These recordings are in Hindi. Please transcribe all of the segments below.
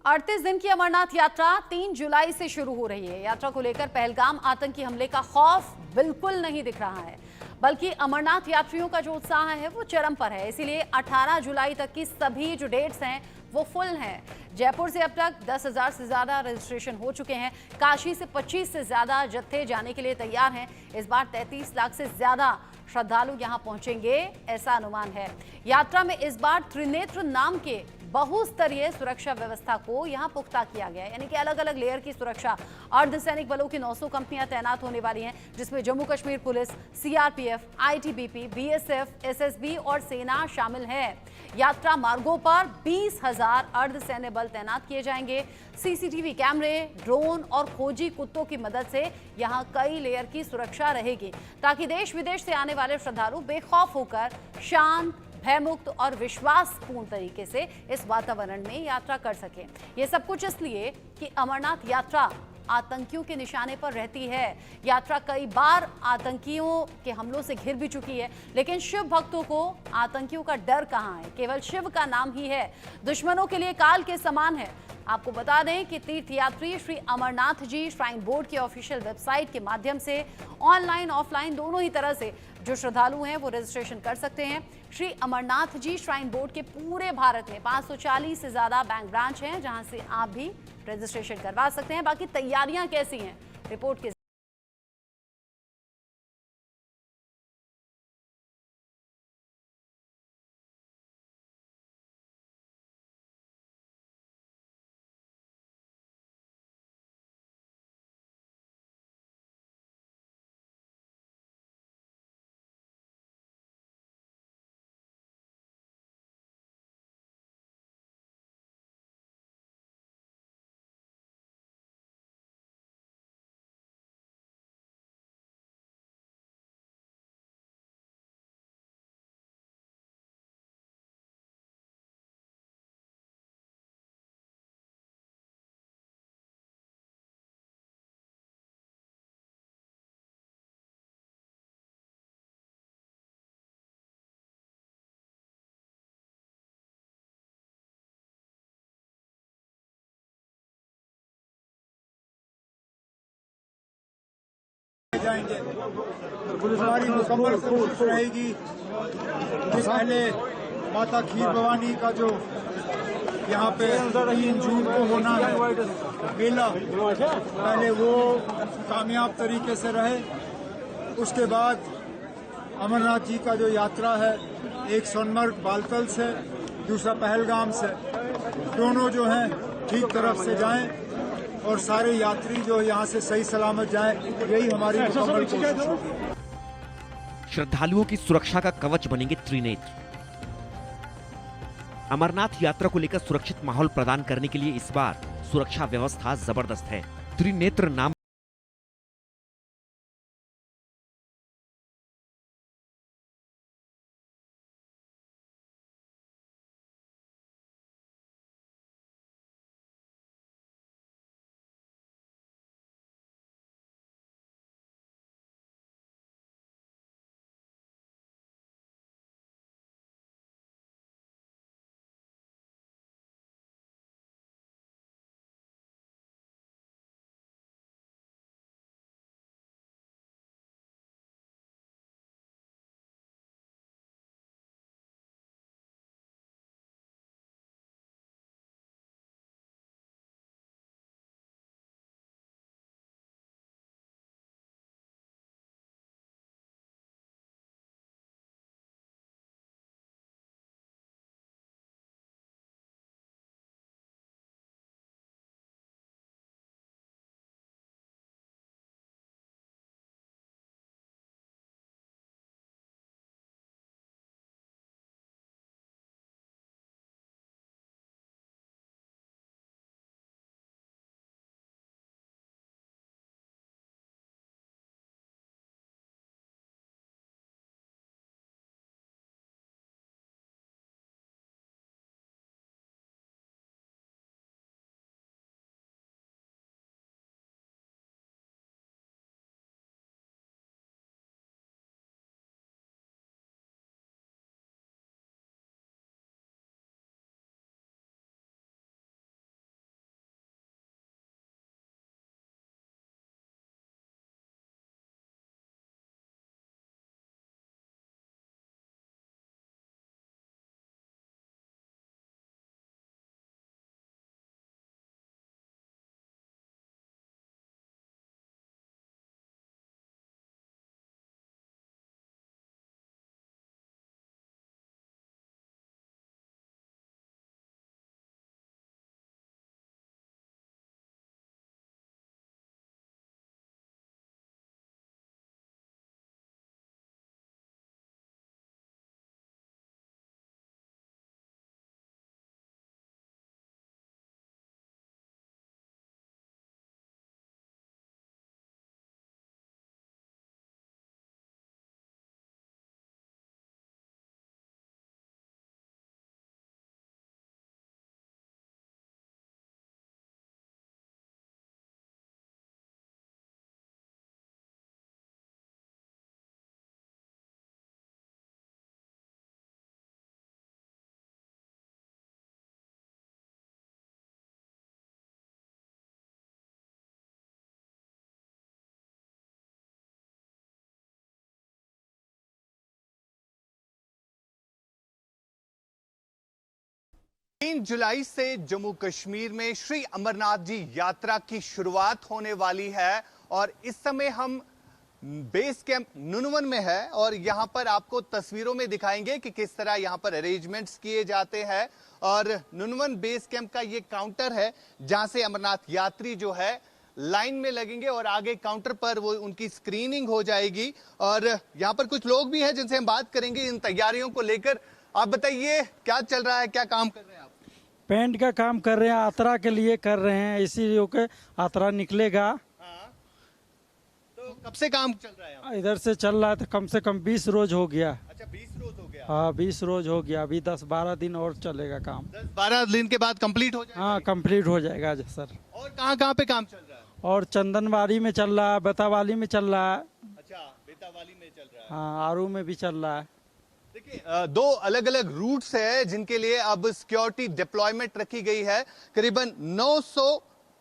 38 दिन की अमरनाथ यात्रा 3 जुलाई से शुरू हो रही है। यात्रा को लेकर पहलगाम आतंकी हमले का खौफ बिल्कुल नहीं दिख रहा है, बल्कि अमरनाथ यात्रियों का जो उत्साह है वो चरम पर है। इसीलिए 18 जुलाई तक की सभी जो डेट्स हैं वो फुल हैं। जयपुर से अब तक 10,000 से ज्यादा रजिस्ट्रेशन हो चुके हैं। काशी से 25 से ज्यादा जत्थे जाने के लिए तैयार हैं। इस बार 33 लाख से ज्यादा श्रद्धालु यहां पहुंचेंगे, ऐसा अनुमान है। यात्रा में इस बार त्रिनेत्र नाम के बहुस्तरीय सुरक्षा व्यवस्था को यहां पुख्ता किया गया है, यानी कि अलग अलग लेयर की सुरक्षा। अर्धसैनिक बलों की 900 कंपनियां तैनात होने वाली हैं, जिसमें Jammu Kashmir police, CRPF, ITBP, BSF, SSB और सेना शामिल है। यात्रा मार्गों पर 20,000 अर्धसैन्य बल तैनात किए जाएंगे। सीसीटीवी कैमरे, ड्रोन और खोजी कुत्तों की मदद से यहां कई लेयर की सुरक्षा रहेगी, ताकि देश विदेश से आने वाले श्रद्धालु बेखौफ होकर शांत, भयमुक्त और विश्वासपूर्ण तरीके से इस वातावरण में यात्रा कर सकें। यह सब कुछ इसलिए कि अमरनाथ यात्रा आतंकियों के निशाने पर रहती है। यात्रा कई बार आतंकियों के हमलों से घिर भी चुकी है, लेकिन शिव भक्तों को आतंकियों का डर कहां है। केवल शिव का नाम ही है, दुश्मनों के लिए काल के समान है। आपको बता दें कि तीर्थयात्री श्री अमरनाथ जी श्राइन बोर्ड के ऑफिशियल वेबसाइट के माध्यम से ऑनलाइन ऑफलाइन दोनों ही तरह से जो श्रद्धालु हैं वो रजिस्ट्रेशन कर सकते हैं। श्री अमरनाथ जी श्राइन बोर्ड के पूरे भारत में 540 से ज्यादा बैंक ब्रांच हैं, जहां से आप भी रजिस्ट्रेशन करवा सकते हैं। बाकी तैयारियां कैसी हैं, रिपोर्ट के जाएंगे। हमारी मुकम्मल कोशिश रहेगी कि पहले माता खीर भवानी का जो यहाँ पे 3 जून को होना है मेला, पहले वो कामयाब तरीके से रहे। उसके बाद अमरनाथ जी का जो यात्रा है, एक सोनमर्ग बालतल से, दूसरा पहलगाम से, दोनों जो हैं ठीक तरफ से जाएं और सारे यात्री जो यहाँ से सही सलामत जाएं, यही हमारी मुकम्मल कोशिश होगी। श्रद्धालुओं की सुरक्षा का कवच बनेंगे त्रिनेत्र। अमरनाथ यात्रा को लेकर सुरक्षित माहौल प्रदान करने के लिए इस बार सुरक्षा व्यवस्था जबरदस्त है। त्रिनेत्र नाम 3 जुलाई से जम्मू कश्मीर में श्री अमरनाथ जी यात्रा की शुरुआत होने वाली है और इस समय हम बेस कैंप नुनवन में है और यहां पर आपको तस्वीरों में दिखाएंगे कि किस तरह यहां पर अरेंजमेंट्स किए जाते हैं। और नुनवन बेस कैंप का ये काउंटर है जहां से अमरनाथ यात्री जो है लाइन में लगेंगे और आगे काउंटर पर वो उनकी स्क्रीनिंग हो जाएगी। और यहां पर कुछ लोग भी हैं जिनसे हम बात करेंगे इन तैयारियों को लेकर। आप बताइए क्या चल रहा है, क्या काम कर रहे हैं आप? पेंट का काम कर रहे हैं, यात्रा के लिए कर रहे हैं, इसीलिए के यात्रा निकलेगा। तो कब से काम चल रहा है यहाँ? इधर से चल रहा है तो कम से कम 20 रोज हो गया। अच्छा 20 रोज हो गया। हाँ 20 रोज हो गया, अभी 10-12 दिन और चलेगा काम। 10-12 दिन के बाद कंप्लीट हो जाएगा। हाँ कंप्लीट हो जाएगा सर। और कहाँ पे काम चल रहा है? और चंदनबाड़ी में चल रहा है, बेतावाली में चल रहा है। अच्छा बेतावाली में चल रहा है। हाँ आरू में भी चल रहा है। देखिए दो अलग अलग रूट्स है जिनके लिए अब सिक्योरिटी डिप्लॉयमेंट रखी गई है। करीबन 900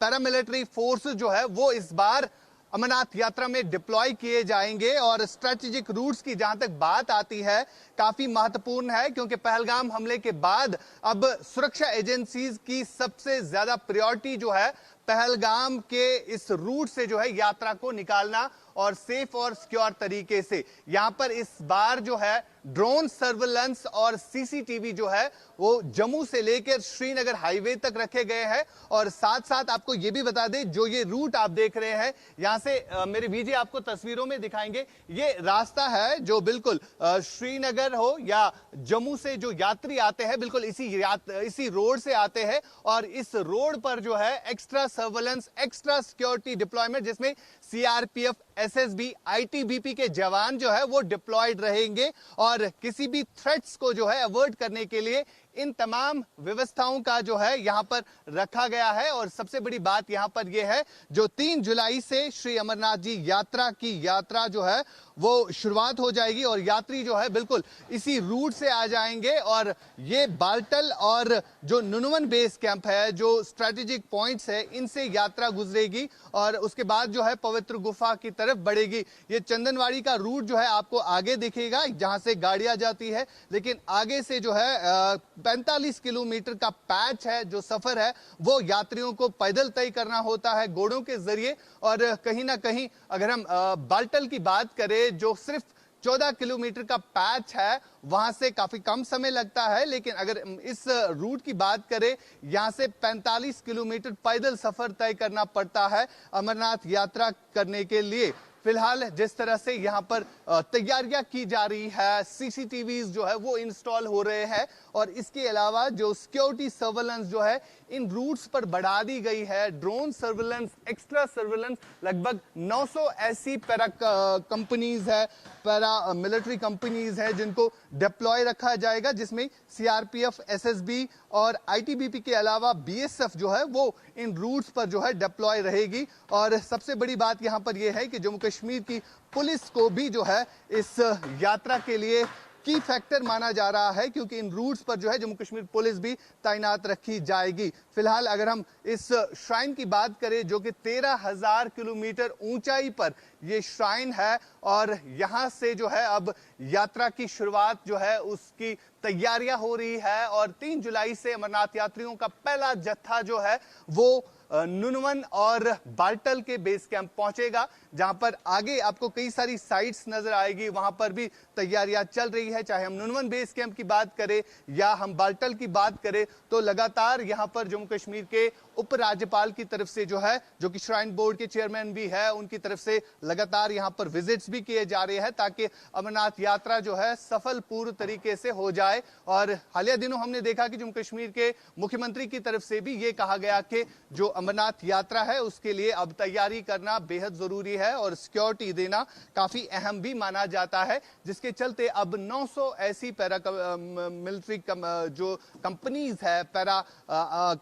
पैरामिलिट्री फोर्स जो है वो इस बार अमरनाथ यात्रा में डिप्लॉय किए जाएंगे। और स्ट्रेटेजिक रूट्स की जहां तक बात आती है काफी महत्वपूर्ण है क्योंकि पहलगाम हमले के बाद अब सुरक्षा एजेंसीज की सबसे ज्यादा प्रायोरिटी जो है पहलगाम के इस रूट से जो है यात्रा को निकालना और सेफ और सिक्योर तरीके से। यहां पर इस बार जो है ड्रोन सर्विलेंस और सीसीटीवी जो है वो जम्मू से लेकर श्रीनगर हाईवे तक रखे गए हैं। और साथ साथ आपको ये भी बता दें जो ये रूट आप देख रहे हैं यहां से मेरे विजय आपको तस्वीरों में दिखाएंगे, ये रास्ता है जो बिल्कुल श्रीनगर हो या जम्मू से जो यात्री आते हैं बिल्कुल इसी रोड से आते हैं। और इस रोड पर जो है extra surveillance, extra security deployment जिसमें सीआरपीएफ, एसएसबी, आईटीबीपी के जवान जो है वो डिप्लॉयड रहेंगे। और किसी भी थ्रेट्स को जो है अवॉइड करने के लिए इन तमाम व्यवस्थाओं का जो है यहां पर रखा गया है। और सबसे बड़ी बात यहां पर यह है जो 3 जुलाई से श्री अमरनाथ जी यात्रा जो है वो शुरुआत हो जाएगी और यात्री जो है बिल्कुल इसी रूट से आ जाएंगे। और ये बाल्टल और जो नुनवन बेस कैंप है, जो स्ट्रेटेजिक पॉइंट्स है, इनसे यात्रा गुजरेगी और उसके बाद जो है पवित्र गुफा की तरफ बढ़ेगी। ये चंदनवाड़ी का रूट जो है आपको आगे दिखेगा जहां से गाड़ियां जाती है, लेकिन आगे से जो है 45 किलोमीटर का पैच है, जो सफर है वो यात्रियों को पैदल तय करना होता है घोड़ों के जरिए। और कहीं ना कहीं अगर हम बाल्टल की बात करें जो सिर्फ 14 किलोमीटर का पैच है वहां से काफी कम समय लगता है, लेकिन अगर इस रूट की बात करें यहां से 45 किलोमीटर पैदल सफर तय करना पड़ता है अमरनाथ यात्रा करने के लिए। फिलहाल जिस तरह से यहाँ पर तैयारियां की जा रही है, सीसीटीवी जो है वो इंस्टॉल हो रहे हैं और इसके अलावा जो सिक्योरिटी सर्विलेंस जो है इन रूट्स पर बढ़ा दी गई है। ड्रोन सर्विलेंस, एक्स्ट्रा सर्विलेंस, लगभग 900 ऐसी कंपनीज है, पैरा मिलिट्री कंपनीज है जिनको डिप्लॉय रखा जाएगा, जिसमें सीआरपीएफ, एसएसबी और आईटीबीपी के अलावा बीएसएफ जो है वो इन रूट्स पर जो है डिप्लॉय रहेगी। और सबसे बड़ी बात यहाँ पर यह है कि जम्मू कश्मीर की पुलिस को भी जो है इस यात्रा के लिए की फैक्टर माना जा रहा है क्योंकि इन रूट्स पर जो है जम्मू कश्मीर पुलिस भी तैनात रखी जाएगी। फिलहाल अगर हम इस श्राइन की बात करें जो कि 13,000 किलोमीटर ऊंचाई पर ये श्राइन है और यहां से जो है अब यात्रा की शुरुआत जो है उसकी तैयारियां हो रही है। और 3 जुलाई से अमरनाथ यात्रियों का पहला जत्था जो है वो नुनवन और बाल्टल के बेस कैंप पहुंचेगा, जहां पर आगे आपको कई सारी साइट्स नजर आएगी, वहां पर भी तैयारियां चल रही है। चाहे हम नुनवन बेस कैंप की बात करें या हम बाल्टल की बात करें तो लगातार यहां पर जम्मू कश्मीर के उपराज्यपाल की तरफ से जो है, जो कि श्राइन बोर्ड के चेयरमैन भी है, उनकी तरफ से लगातार यहां पर विजिट्स भी किए जा रहे हैं ताकि अमरनाथ यात्रा जो है सफल पूर्ण तरीके से हो जाए। और हालिया दिनों हमने देखा कि जम्मू कश्मीर के मुख्यमंत्री की तरफ से भी ये कहा गया कि जो अमरनाथ यात्रा है उसके लिए अब तैयारी करना बेहद जरूरी है और सिक्योरिटी देना काफी अहम भी माना जाता है, जिसके चलते अब 900 ऐसी पैरा मिलिट्री जो कंपनीज है, पैरा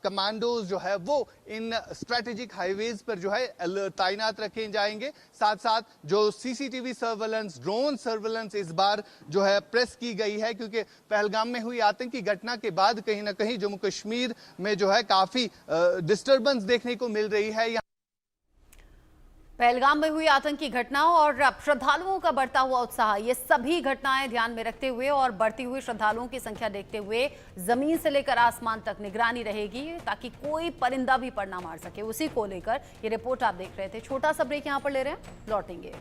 कमांडोज जो है वो इन स्ट्रेटेजिक हाईवेज पर जो है तैनात रखे जाएंगे। साथ साथ जो सीसीटीवी सर्विलेंस, ड्रोन सर्विलेंस इस बार जो है प्रेस की गई है क्योंकि पहलगाम में हुई आतंकी घटना के बाद कहीं ना कहीं जम्मू कश्मीर में जो है काफी डिस्टर्बेंस देखने को मिल रही है। पहलगाम में हुई आतंकी घटनाओं और श्रद्धालुओं का बढ़ता हुआ उत्साह, ये सभी घटनाएं ध्यान में रखते हुए और बढ़ती हुई श्रद्धालुओं की संख्या देखते हुए जमीन से लेकर आसमान तक निगरानी रहेगी ताकि कोई परिंदा भी पर ना मार सके। उसी को लेकर ये रिपोर्ट आप देख रहे थे। छोटा सा ब्रेक यहां पर ले रहे हैं, लौटेंगे।